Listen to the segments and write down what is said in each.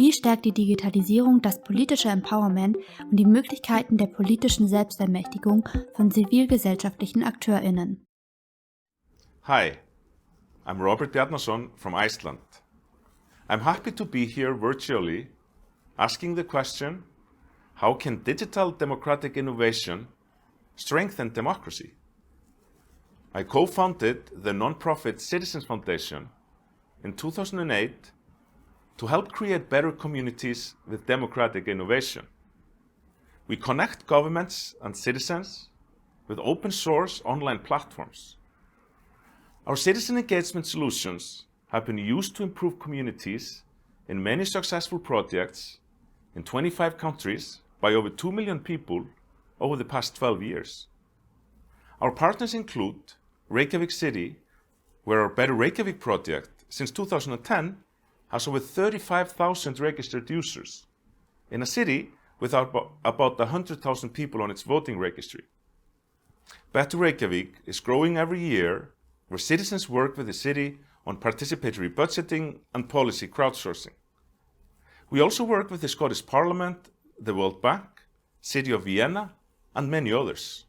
Wie stärkt die Digitalisierung das politische Empowerment und die Möglichkeiten der politischen Selbstermächtigung von zivilgesellschaftlichen AkteurInnen? Hi, I'm Robert Bjarnason from Iceland. I'm happy to be here virtually, asking the question, how can digital democratic innovation strengthen democracy? I co-founded the non-profit Citizens Foundation in 2008 to help create better communities with democratic innovation. We connect governments and citizens with open source online platforms. Our citizen engagement solutions have been used to improve communities in many successful projects in 25 countries by over 2 million people over the past 12 years. Our partners include Reykjavik City, where our Better Reykjavik project since 2010 has over 35,000 registered users in a city with about 100,000 people on its voting registry. Better Reykjavik is growing every year, where citizens work with the city on participatory budgeting and policy crowdsourcing. We also work with the Scottish Parliament, the World Bank, City of Vienna, and many others.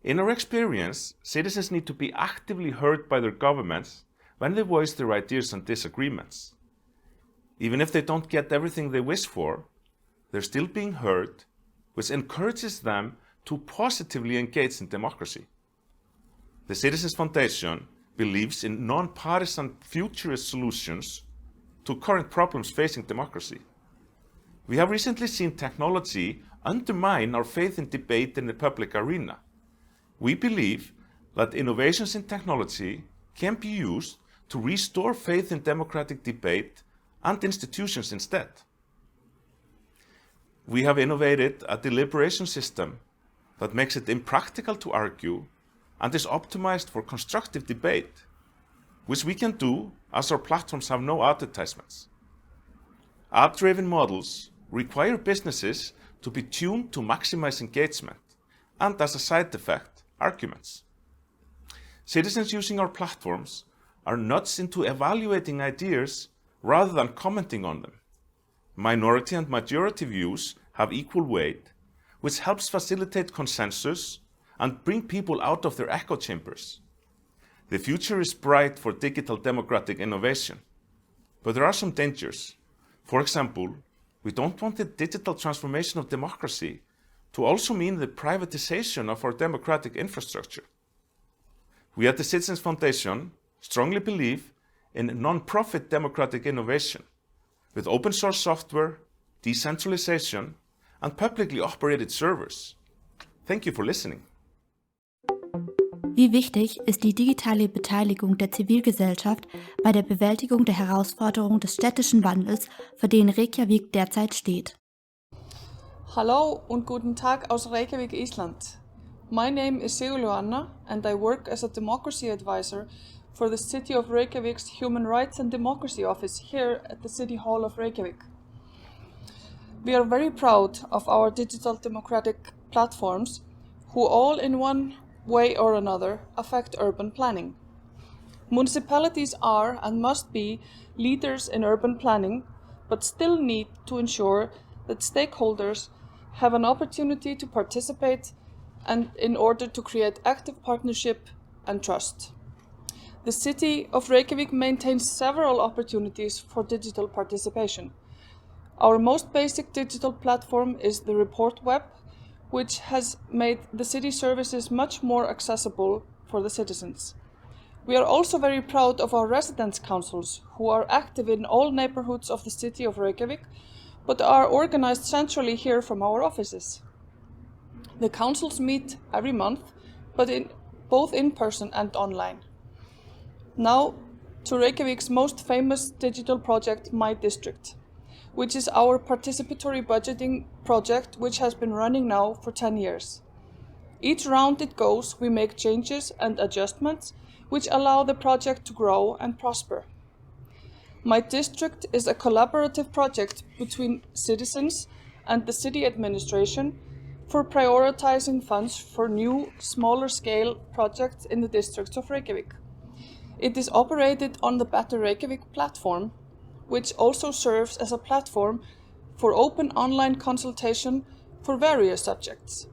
In our experience, citizens need to be actively heard by their governments when they voice their ideas and disagreements. Even if they don't get everything they wish for, they're still being heard, which encourages them to positively engage in democracy. The Citizens Foundation believes in non-partisan futurist solutions to current problems facing democracy. We have recently seen technology undermine our faith in debate in the public arena. We believe that innovations in technology can be used to restore faith in democratic debate and institutions instead. We have innovated a deliberation system that makes it impractical to argue and is optimized for constructive debate, which we can do as our platforms have no advertisements. Ad-driven models require businesses to be tuned to maximize engagement and, as a side effect, arguments. Citizens using our platforms are nudged into evaluating ideas rather than commenting on them. Minority and majority views have equal weight, which helps facilitate consensus and bring people out of their echo chambers. The future is bright for digital democratic innovation, but there are some dangers. For example, we don't want the digital transformation of democracy to also mean the privatization of our democratic infrastructure. We at the Citizens Foundation strongly believe in non-profit democratic innovation with open source software, decentralization, and publicly operated servers. Thank you for listening. Wie wichtig ist die digitale Beteiligung der Zivilgesellschaft bei der Bewältigung der Herausforderungen des städtischen Wandels, vor denen Reykjavik derzeit steht? Hallo und guten Tag aus Reykjavik, Island. My name is Sigurlaug Anna and I work as a democracy advisor for the City of Reykjavik's Human Rights and Democracy Office here at the City Hall of Reykjavik. We are very proud of our digital democratic platforms, who all in one way or another affect urban planning. Municipalities are and must be leaders in urban planning, but still need to ensure that stakeholders have an opportunity to participate and in order to create active partnership and trust. The City of Reykjavik maintains several opportunities for digital participation. Our most basic digital platform is the report web, which has made the city services much more accessible for the citizens. We are also very proud of our residence councils, who are active in all neighborhoods of the City of Reykjavik, but are organized centrally here from our offices. The councils meet every month, but both in person and online. Now to Reykjavik's most famous digital project, My District, which is our participatory budgeting project, which has been running now for 10 years. Each round it goes, we make changes and adjustments, which allow the project to grow and prosper. My District is a collaborative project between citizens and the city administration for prioritizing funds for new, smaller scale projects in the districts of Reykjavik. It is operated on the Better Reykjavik platform, which also serves as a platform for open online consultation for various subjects.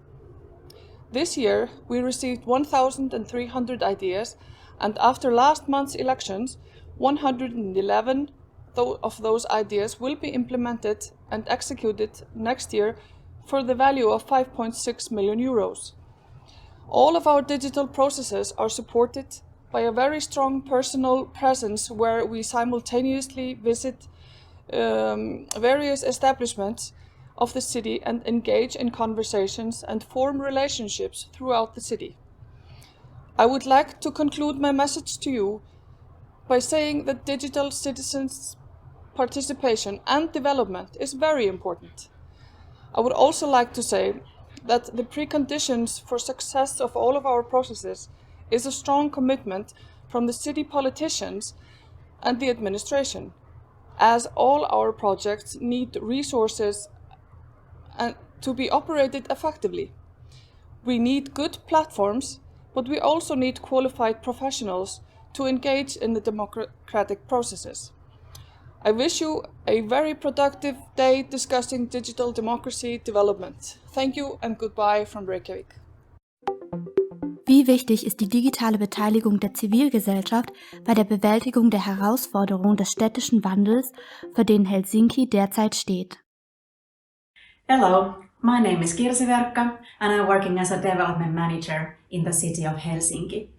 This year, we received 1,300 ideas, and after last month's elections, 111 of those ideas will be implemented and executed next year for the value of 5.6 million euros. All of our digital processes are supported by a very strong personal presence where we simultaneously visit various establishments of the city and engage in conversations and form relationships throughout the city. I would like to conclude my message to you by saying that digital citizens' participation and development is very important. I would also like to say that the preconditions for success of all of our processes is a strong commitment from the city politicians and the administration, as all our projects need resources and to be operated effectively. We need good platforms, but we also need qualified professionals to engage in the democratic processes. I wish you a very productive day discussing digital democracy development. Thank you and goodbye from Reykjavik. Wie wichtig ist die digitale Beteiligung der Zivilgesellschaft bei der Bewältigung der Herausforderungen des städtischen Wandels, für den Helsinki derzeit steht? Hello, my name is Kirsi Verkka and I'm working as a development manager in the city of Helsinki.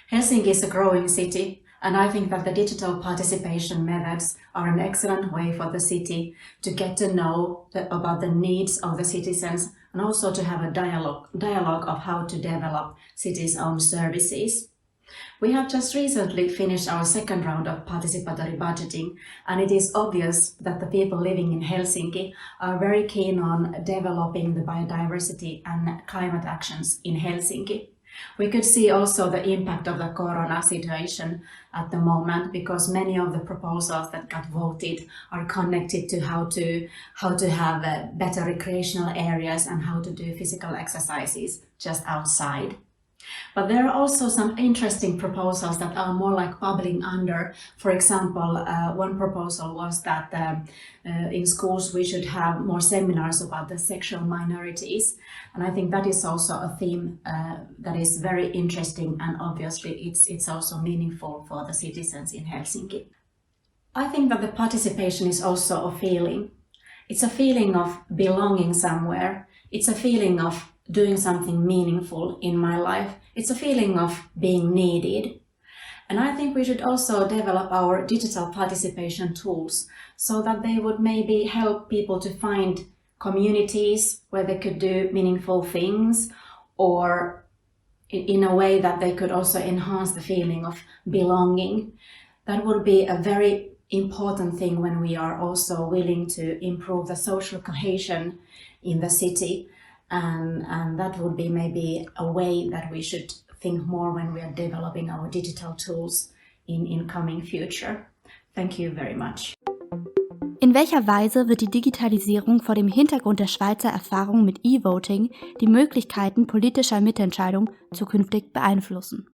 Helsinki is a growing city and I think that the digital participation methods are an excellent way for the city to get to know about the needs of the citizens and also to have a dialogue of how to develop city's own services. We have just recently finished our second round of participatory budgeting, and it is obvious that the people living in Helsinki are very keen on developing the biodiversity and climate actions in Helsinki. We could see also the impact of the corona situation at the moment because many of the proposals that got voted are connected to how to have better recreational areas and how to do physical exercises just outside. But there are also some interesting proposals that are more like bubbling under. For example, one proposal was that in schools we should have more seminars about the sexual minorities. And I think that is also a theme that is very interesting, and obviously it's also meaningful for the citizens in Helsinki. I think that the participation is also a feeling. It's a feeling of belonging somewhere. It's a feeling of doing something meaningful in my life. It's a feeling of being needed. And I think we should also develop our digital participation tools so that they would maybe help people to find communities where they could do meaningful things, or in a way that they could also enhance the feeling of belonging. That would be a very important thing when we are also willing to improve the social cohesion in the city. And that would be maybe a way that we should think more when we are developing our digital tools in coming future. Thank you very much. In welcher Weise wird die Digitalisierung vor dem Hintergrund der Schweizer Erfahrung mit E-Voting die Möglichkeiten politischer Mitentscheidung zukünftig beeinflussen?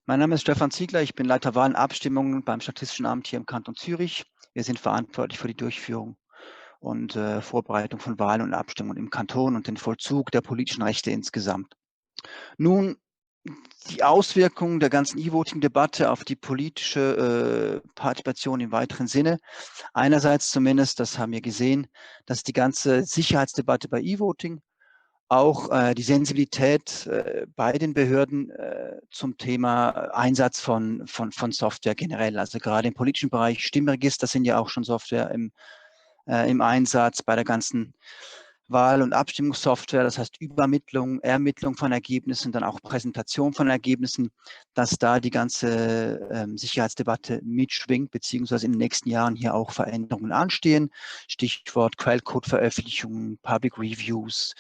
Mein Name ist Stefan Ziegler, ich bin Leiter Wahlen und Abstimmungen beim Statistischen Amt hier im Kanton Zürich. Wir sind verantwortlich für die Durchführung und Vorbereitung von Wahlen und Abstimmungen im Kanton und den Vollzug der politischen Rechte insgesamt. Nun, die Auswirkungen der ganzen E-Voting-Debatte auf die politische Partizipation im weiteren Sinne. Einerseits zumindest, das haben wir gesehen, dass die ganze Sicherheitsdebatte bei E-Voting, auch die Sensibilität bei den Behörden zum Thema Einsatz von Software generell, also gerade im politischen Bereich. Stimmregister sind ja auch schon Software im Einsatz bei der ganzen Wahl- und Abstimmungssoftware, das heißt Übermittlung, Ermittlung von Ergebnissen, dann auch Präsentation von Ergebnissen, dass da die ganze Sicherheitsdebatte mitschwingt, beziehungsweise in den nächsten Jahren hier auch Veränderungen anstehen. Stichwort Quellcode-Veröffentlichungen, Public Reviews,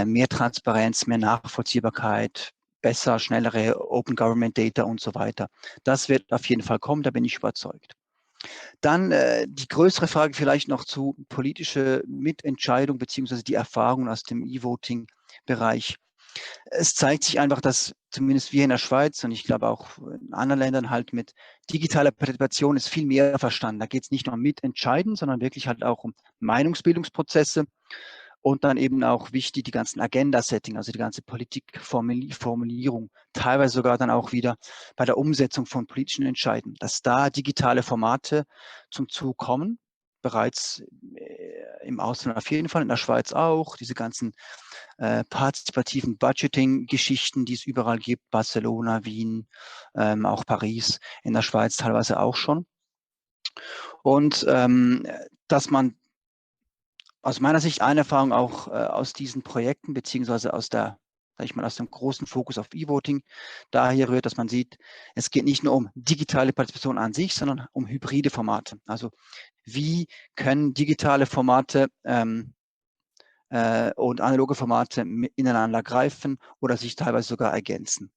mehr Transparenz, mehr Nachvollziehbarkeit, besser, schnellere Open Government Data und so weiter. Das wird auf jeden Fall kommen, da bin ich überzeugt. Dann die größere Frage vielleicht noch zu politische Mitentscheidung beziehungsweise die Erfahrungen aus dem E-Voting-Bereich. Es zeigt sich einfach, dass zumindest wir in der Schweiz und ich glaube auch in anderen Ländern halt mit digitaler Partizipation ist viel mehr verstanden. Da geht es nicht nur um Mitentscheiden, sondern wirklich halt auch um Meinungsbildungsprozesse und dann eben auch wichtig die ganzen Agenda-Setting, also die ganze Politikformulierung, teilweise sogar dann auch wieder bei der Umsetzung von politischen Entscheiden, dass da digitale Formate zum Zug kommen, bereits im Ausland auf jeden Fall, in der Schweiz auch, diese ganzen partizipativen Budgeting-Geschichten, die es überall gibt, Barcelona, Wien, auch Paris, in der Schweiz teilweise auch schon. Und dass man aus meiner Sicht eine Erfahrung auch aus diesen Projekten, beziehungsweise aus der, sag ich mal, aus dem großen Fokus auf E-Voting daher rührt, dass man sieht, es geht nicht nur um digitale Partizipation an sich, sondern um hybride Formate. Also wie können digitale Formate und analoge Formate ineinander greifen oder sich teilweise sogar ergänzen.